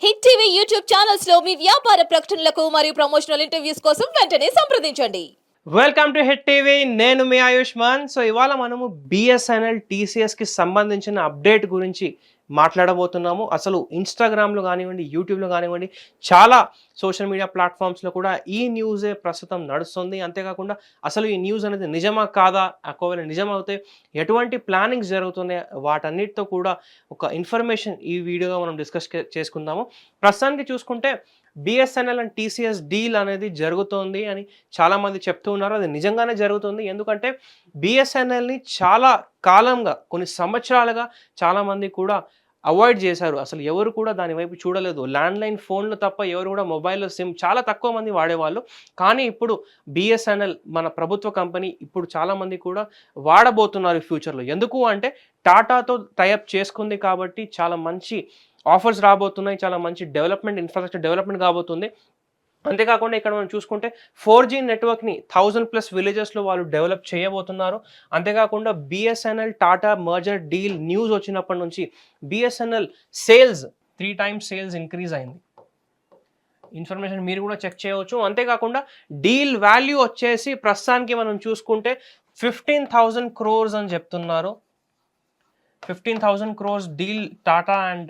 Hit TV YouTube channels లో మీ వ్యాపార ప్రకటనలకు మరియు ప్రమోషనల్ ఇంటర్వ్యూస్ కోసం వెంటనే సంప్రదించండి. Welcome to hit TV. నేను మీ ఆయుష్మాన్. సో ఇవాళ మనము బిఎస్ఎన్ఎల్ టీసీఎస్కి సంబంధించిన అప్డేట్ గురించి మాట్లాడబోతున్నాము. అసలు ఇన్స్టాగ్రామ్లో కానివ్వండి, యూట్యూబ్లో కానివ్వండి, చాలా సోషల్ మీడియా ప్లాట్ఫామ్స్లో కూడా ఈ న్యూసే ప్రస్తుతం నడుస్తుంది. అంతేకాకుండా అసలు ఈ న్యూస్ అనేది నిజమా కాదా, ఒకవేళ నిజమవుతే ఎటువంటి ప్లానింగ్స్ జరుగుతున్నాయి, వాటన్నిటితో కూడా ఒక ఇన్ఫర్మేషన్ ఈ వీడియోలో మనం డిస్కస్ చేసుకుందాము. ప్రస్తుతానికి చూసుకుంటే బిఎస్ఎన్ఎల్ అండ్ టీసీఎస్ డీల్ అనేది జరుగుతోంది అని చాలామంది చెప్తూ ఉన్నారు. అది నిజంగానే జరుగుతుంది. ఎందుకంటే బిఎస్ఎన్ఎల్ని చాలా కాలంగా, కొన్ని సంవత్సరాలుగా చాలామంది కూడా అవాయిడ్ చేశారు. అసలు ఎవరు కూడా దాని వైపు చూడలేదు. ల్యాండ్లైన్ ఫోన్లు తప్ప ఎవరు కూడా మొబైల్లో సిమ్ చాలా తక్కువ మంది వాడేవాళ్ళు. కానీ ఇప్పుడు బిఎస్ఎన్ఎల్ మన ప్రభుత్వ కంపెనీ ఇప్పుడు చాలామంది కూడా వాడబోతున్నారు ఫ్యూచర్లో. ఎందుకు అంటే టాటాతో టైఅప్ చేసుకుంది కాబట్టి చాలా మంచి ఆఫర్స్ రాబోతున్నాయి, చాలా మంచి డెవలప్మెంట్, ఇన్ఫ్రాస్ట్రక్చర్ డెవలప్మెంట్ కాబోతుంది. అంతేకాకుండా ఇక్కడ మనం చూసుకుంటే 4G నెట్వర్క్ని 1000+ విలేజెస్లో వాళ్ళు డెవలప్ చేయబోతున్నారు. అంతేకాకుండా BSNL Tata merger deal news వచ్చినప్పటి నుంచి BSNL sales 3 times sales increase అయింది. ఇన్ఫర్మేషన్ మీరు కూడా చెక్ చేయవచ్చు. అంతేకాకుండా డీల్ వాల్యూ వచ్చేసి ప్రస్తుతానికి మనం చూసుకుంటే 15,000 crores అని చెప్తున్నారు. 15,000 crores deal Tata and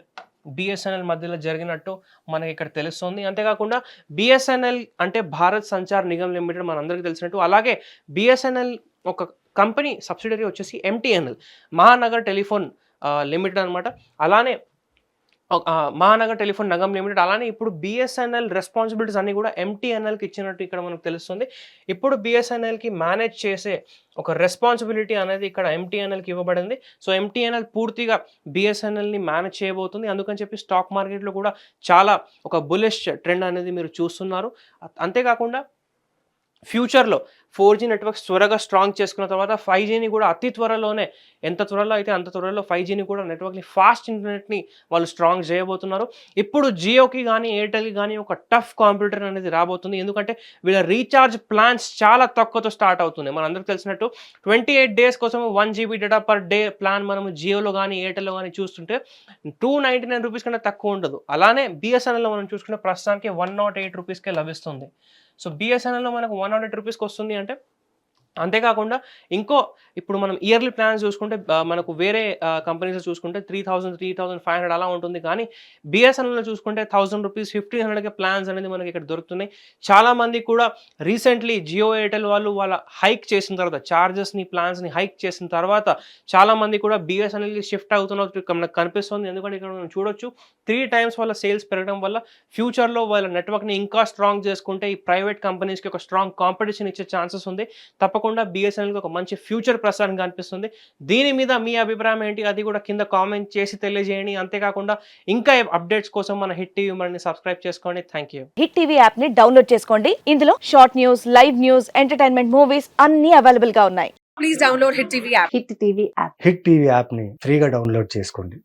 BSNL మధ్యలో జరిగినట్టు మనకి ఇక్కడ తెలుస్తుంది. అంతేకాకుండా బిఎస్ఎన్ఎల్ అంటే భారత్ సంచార్ నిగమ్ లిమిటెడ్ మనందరికీ తెలిసినట్టు. అలాగే బిఎస్ఎన్ఎల్ ఒక కంపెనీ సబ్సిడరీ వచ్చేసి ఎంటీఎన్ఎల్, మహానగర్ టెలిఫోన్ లిమిటెడ్ అనమాట. అలానే మహానగర్ టెలిఫోన్ నగమ్ లిమిటెడ్. అలానే ఇప్పుడు బిఎస్ఎన్ఎల్ రెస్పాన్సిబిలిటీస్ అన్ని కూడా ఎంటీఎన్ఎల్కి ఇచ్చినట్టు ఇక్కడ మనకు తెలుస్తుంది. ఇప్పుడు బిఎస్ఎన్ఎల్కి మేనేజ్ చేసే ఒక రెస్పాన్సిబిలిటీ అనేది ఇక్కడ ఎంటీఎన్ఎల్కి ఇవ్వబడింది. సో ఎంటీఎన్ఎల్ పూర్తిగా బిఎస్ఎన్ఎల్ని మేనేజ్ చేయబోతుంది. అందుకని చెప్పి స్టాక్ మార్కెట్లో కూడా చాలా ఒక బులిష్ ట్రెండ్ అనేది మీరు చూస్తున్నారు. అంతేకాకుండా ఫ్యూచర్లో 4G నెట్వర్క్స్ త్వరగా స్ట్రాంగ్ చేసుకున్న తర్వాత 5Gని కూడా అతి త్వరలోనే, ఎంత త్వరలో అయితే అంత త్వరలో 5Gని కూడా నెట్వర్క్ని, ఫాస్ట్ ఇంటర్నెట్ని వాళ్ళు స్ట్రాంగ్ చేయబోతున్నారు. ఇప్పుడు జియోకి కానీ ఎయిర్టెల్కి కానీ ఒక టఫ్ కాంపిటీటర్ అనేది రాబోతుంది. ఎందుకంటే వీళ్ళ రీఛార్జ్ ప్లాన్స్ చాలా తక్కువతో స్టార్ట్ అవుతున్నాయి. మనందరికీ తెలిసినట్టు 28 days కోసం 1 GB data per day plan మనము జియోలో కానీ ఎయిర్టెల్లో కానీ చూస్తుంటే 299 రూపీస్ కన్నా తక్కువ ఉండదు. అలానే బిఎస్ఎన్ఎల్లో మనం చూసుకుంటే ప్రస్తుతానికి 108 రూపీస్కే లభిస్తుంది. సో బిఎస్ఎన్ఎల్లో మనకు 108 రూపీస్కి వస్తుంది అంటే. అంతేకాకుండా ఇంకో ఇప్పుడు మనం ఇయర్లీ ప్లాన్స్ చూసుకుంటే మనకు వేరే కంపెనీస్ చూసుకుంటే 3,000, 3,500 అలా ఉంటుంది. కానీ బిఎస్ఎన్ఎల్లో చూసుకుంటే 1,000 రూపీస్, 1,500కే ప్లాన్స్ అనేది మనకి ఇక్కడ దొరుకుతున్నాయి. చాలామంది కూడా రీసెంట్లీ జియో ఎయిర్టెల్ వాళ్ళు వాళ్ళ హైక్ చేసిన తర్వాత, చార్జెస్ని, ప్లాన్స్ని హైక్ చేసిన తర్వాత చాలామంది కూడా బిఎస్ఎన్ఎల్కి షిఫ్ట్ అవుతున్నట్టు మనకు కనిపిస్తుంది. ఎందుకంటే ఇక్కడ మనం చూడొచ్చు 3 times వాళ్ళ సేల్స్ పెరగడం వల్ల ఫ్యూచర్లో వాళ్ళ నెట్వర్క్ని ఇంకా స్ట్రాంగ్ చేసుకుంటే ఈ ప్రైవేట్ కంపెనీస్కి ఒక స్ట్రాంగ్ కాంపిటీషన్ ఇచ్చే ఛాన్సెస్ ఉంది. తప్పకుండా బిఎస్ఎన్ఎల్కి ఒక మంచి ఫ్యూచర్ ప్రసారం కనిపిస్తుంది. దీని మీద మీ అభిప్రాయం ఏంటి, అది కూడా కింద కామెంట్ చేసి తెలియజేయండి. అంతేకాకుండా ఇంకా అప్డేట్స్ కోసం మన హిట్ టీవీ మనని సబ్స్క్రైబ్ చేసుకోండి. Thank you. Hit TV app ని డౌన్లోడ్ చేసుకోండి. ఇందులో short news, live news, entertainment movies అన్ని అవైలబుల్ గా ఉన్నాయి. Please download Hit TV app. Hit TV app. Hit TV యాప్ని ఫ్రీగా డౌన్లోడ్ చేసుకోండి.